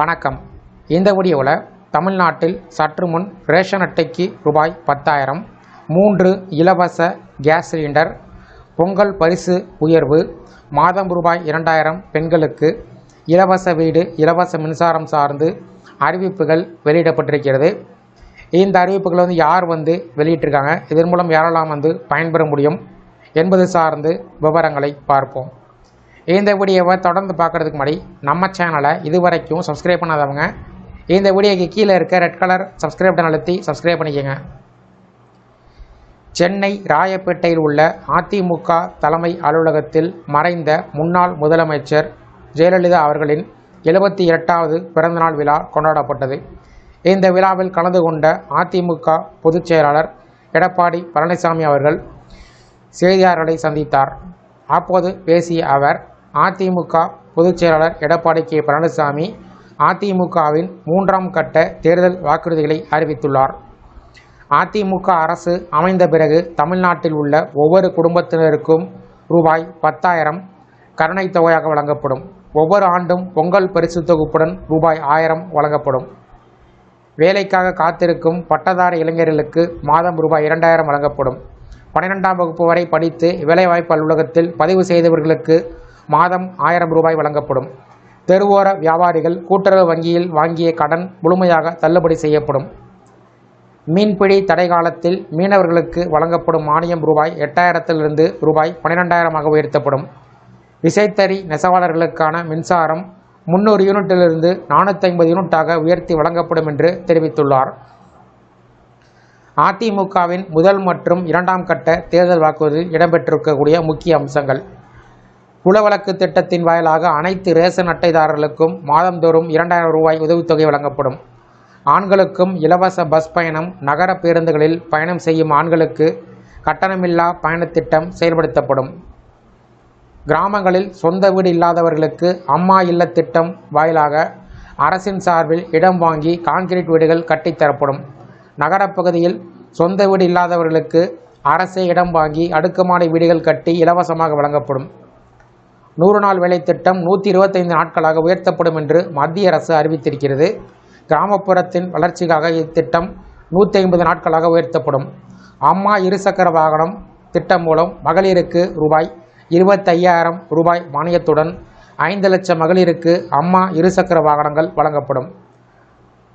வணக்கம். இந்த வீடியோவில் தமிழ்நாட்டில் சற்று முன் ரேஷன் அட்டைக்கு ரூபாய் 10,000, 3 இலவச கேஸ் சிலிண்டர், பொங்கல் பரிசு உயர்வு, மாதம் ரூபாய் 2,000 பெண்களுக்கு, இலவச வீடு, இலவச மின்சாரம் சார்ந்து அறிவிப்புகள் வெளியிடப்பட்டிருக்கிறது. இந்த அறிவிப்புகள் யார் வெளியிட்டிருக்காங்க, இதன் மூலம் யாரெல்லாம் பயன்பெற முடியும் என்பது சார்ந்து விவரங்களை பார்ப்போம். இந்த வீடியோவை தொடர்ந்து பார்க்குறதுக்கு முன்னாடி நம்ம சேனலை இதுவரைக்கும் சப்ஸ்கிரைப் பண்ணாதவங்க இந்த வீடியோக்கு கீழே இருக்க ரெட் கலர் சப்ஸ்கிரைப் பட்டன் அழுத்தி சப்ஸ்கிரைப் பண்ணிக்கோங்க. சென்னை ராயப்பேட்டையில் உள்ள அதிமுக தலைமை அலுவலகத்தில் மறைந்த முன்னாள் முதலமைச்சர் ஜெயலலிதா அவர்களின் 78வது பிறந்தநாள் விழா கொண்டாடப்பட்டது. இந்த விழாவில் கலந்து கொண்ட அதிமுக பொதுச் செயலாளர் எடப்பாடி பழனிசாமி அவர்கள் செய்தியாளர்களை சந்தித்தார். அப்போது பேசிய அவர், அதிமுக பொதுச் செயலாளர் எடப்பாடி கே பழனிசாமி அதிமுகவின் 3ஆம் கட்ட தேர்தல் வாக்குறுதிகளை அறிவித்துள்ளார். அதிமுக அரசு அமைந்த பிறகு தமிழ்நாட்டில் உள்ள ஒவ்வொரு குடும்பத்தினருக்கும் ரூபாய் 10,000 கருணை தொகையாக வழங்கப்படும். ஒவ்வொரு ஆண்டும் பொங்கல் பரிசு தொகுப்புடன் ரூபாய் 1,000 வழங்கப்படும். வேலைக்காக காத்திருக்கும் பட்டதாரி இளைஞர்களுக்கு மாதம் ரூபாய் 2,000 வழங்கப்படும். 12ஆம் வகுப்பு வரை படித்து வேலைவாய்ப்பு அலுவலகத்தில் பதிவு செய்தவர்களுக்கு மாதம் 1,000 ரூபாய் வழங்கப்படும். தெருவோர வியாபாரிகள் கூட்டுறவு வங்கியில் வாங்கிய கடன் முழுமையாக தள்ளுபடி செய்யப்படும். மீன்பிடி தடை காலத்தில் மீனவர்களுக்கு வழங்கப்படும் மானியம் ரூபாய் 8,000 ரூபாய் 12,000 உயர்த்தப்படும். விசைத்தறி நெசவாளர்களுக்கான மின்சாரம் 300 யூனிட்டிலிருந்து 450 யூனிட்டாக உயர்த்தி வழங்கப்படும் என்று தெரிவித்துள்ளார். அதிமுகவின் முதல் மற்றும் 2ஆம் கட்ட தேர்தல் வாக்குறுதியில் இடம்பெற்றிருக்கக்கூடிய முக்கிய அம்சங்கள்: குலவழக்கு திட்டத்தின் வாயிலாக அனைத்து ரேஷன் அட்டைதாரர்களுக்கும் மாதந்தோறும் 2,000 ரூபாய் உதவித்தொகை வழங்கப்படும். ஆண்களுக்கும் இலவச பஸ் பயணம், நகர பேருந்துகளில் பயணம் செய்யும் ஆண்களுக்கு கட்டணமில்லா பயணத்திட்டம் செயல்படுத்தப்படும். கிராமங்களில் சொந்த வீடு இல்லாதவர்களுக்கு அம்மா இல்ல திட்டம் வாயிலாக அரசின் சார்பில் இடம் வாங்கி கான்கிரீட் வீடுகள் கட்டித்தரப்படும். நகரப்பகுதியில் சொந்த வீடு இல்லாதவர்களுக்கு அரசே இடம் வாங்கி அடுக்குமாடி வீடுகள் கட்டி இலவசமாக வழங்கப்படும். 100 நாள் வேலை திட்டம் 125 நாட்களாக உயர்த்தப்படும் என்று மத்திய அரசு அறிவித்திருக்கிறது. கிராமப்புறத்தின் வளர்ச்சிக்காக இத்திட்டம் 150 நாட்களாக உயர்த்தப்படும். அம்மா இருசக்கர வாகனம் திட்டம் மூலம் மகளிருக்கு ரூபாய் 25,000 ரூபாய் மானியத்துடன் 5 லட்சம் மகளிருக்கு அம்மா இருசக்கர வாகனங்கள் வழங்கப்படும்.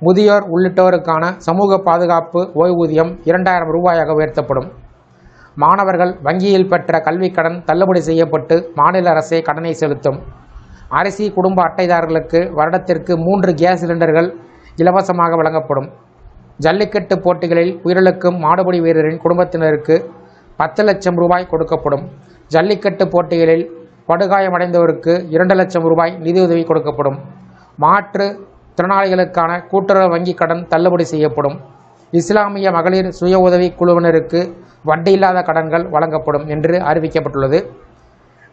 முதியோர் உள்ளிட்டோருக்கான சமூக பாதுகாப்பு ஓய்வூதியம் 2,000 ரூபாயாக உயர்த்தப்படும். மாணவர்கள் வங்கியில் பெற்ற கல்விக்கடன் தள்ளுபடி செய்யப்பட்டு மாநில அரசே கடனை செலுத்தும். அரிசி குடும்ப அட்டைதாரர்களுக்கு வருடத்திற்கு 3 கேஸ் சிலிண்டர்கள் இலவசமாக வழங்கப்படும். ஜல்லிக்கட்டு போட்டிகளில் உயிரிழக்கும் மாடுபிடி வீரரின் குடும்பத்தினருக்கு 10 லட்சம் ரூபாய் கொடுக்கப்படும். ஜல்லிக்கட்டு போட்டிகளில் படுகாயமடைந்தோருக்கு 2 லட்சம் ரூபாய் நிதியுதவி கொடுக்கப்படும். மாற்று திறனாளிகளுக்கான கூட்டுறவு வங்கி கடன் தள்ளுபடி செய்யப்படும். இஸ்லாமிய மகளிர் சுய உதவி குழுவினருக்கு வட்டியில்லாத கடன்கள் வழங்கப்படும் என்று அறிவிக்கப்பட்டுள்ளது.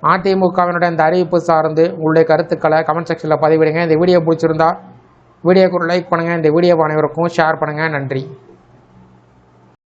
அதிமுகவினுடைய இந்த அறிவிப்பு சார்ந்து உங்களுடைய கருத்துக்களை கமெண்ட் செக்ஷனில் பதிவிடுங்க. இந்த வீடியோ பிடிச்சிருந்தா வீடியோக்கு ஒரு லைக் பண்ணுங்கள். இந்த வீடியோ அனைவருக்கும் ஷேர் பண்ணுங்கள். நன்றி.